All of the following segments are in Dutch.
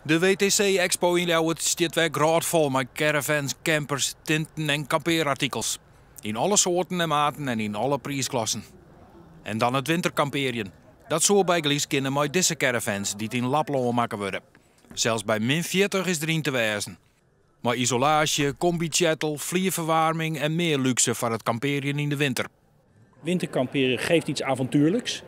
De WTC-expo in Ljouwert staat weer graadvol met caravans, campers, tenten en kampeerartikels. In alle soorten en maten en in alle prijsklassen. En dan het winterkamperen. Dat zou bij Gelies kunnen met deze caravans die in Lapland maken worden. Zelfs bij -40 is erin te wijzen. Maar isolatie, combi-chattel, vlierverwarming en meer luxe voor het kamperen in de winter. Winterkamperen geeft iets avontuurlijks.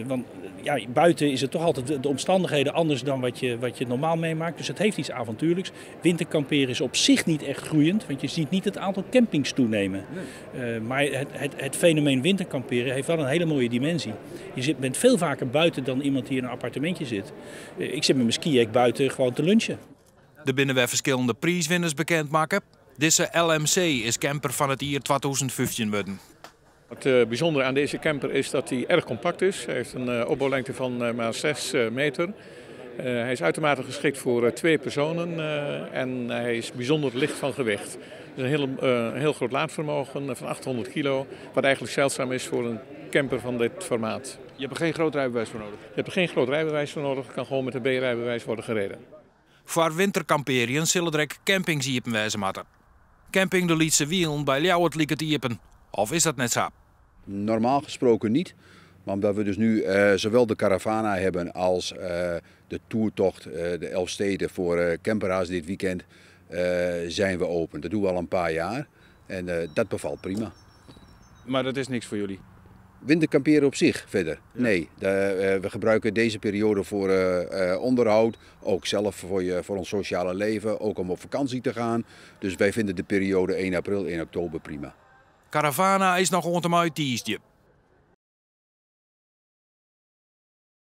Want ja, buiten is het toch altijd de omstandigheden anders dan wat je normaal meemaakt. Dus het heeft iets avontuurlijks. Winterkamperen is op zich niet echt groeiend, want je ziet niet het aantal campings toenemen. Nee. Maar het fenomeen winterkamperen heeft wel een hele mooie dimensie. Je bent veel vaker buiten dan iemand die in een appartementje zit. Ik zit met mijn skiëk buiten gewoon te lunchen. Er binnen weer verschillende prijswinners bekendmaken. Deze LMC is camper van het jaar 2015 worden. Het bijzondere aan deze camper is dat hij erg compact is. Hij heeft een opbouwlengte van maar 6 meter. Hij is uitermate geschikt voor 2 personen en hij is bijzonder licht van gewicht. Het is een heel groot laadvermogen van 800 kilo, wat eigenlijk zeldzaam is voor een camper van dit formaat. Je hebt er geen groot rijbewijs voor nodig? Je hebt er geen groot rijbewijs voor nodig, kan gewoon met een B-rijbewijs worden gereden. Voor winterkamperen zullen er ook campings iepen wijzen moeten. Camping de Lietse Wielen bij Ljouwert liek het iepen. Of is dat net zo? Normaal gesproken niet. Maar omdat we dus nu zowel de Caravana hebben als de toertocht, de 11 steden voor camperaars dit weekend, zijn we open. Dat doen we al een paar jaar en dat bevalt prima. Maar dat is niks voor jullie? Winterkamperen op zich verder? Ja. Nee, we gebruiken deze periode voor onderhoud, ook zelf voor ons sociale leven, ook om op vakantie te gaan. Dus wij vinden de periode 1 april, 1 oktober prima. Caravana is nog rondom uit Tiesje.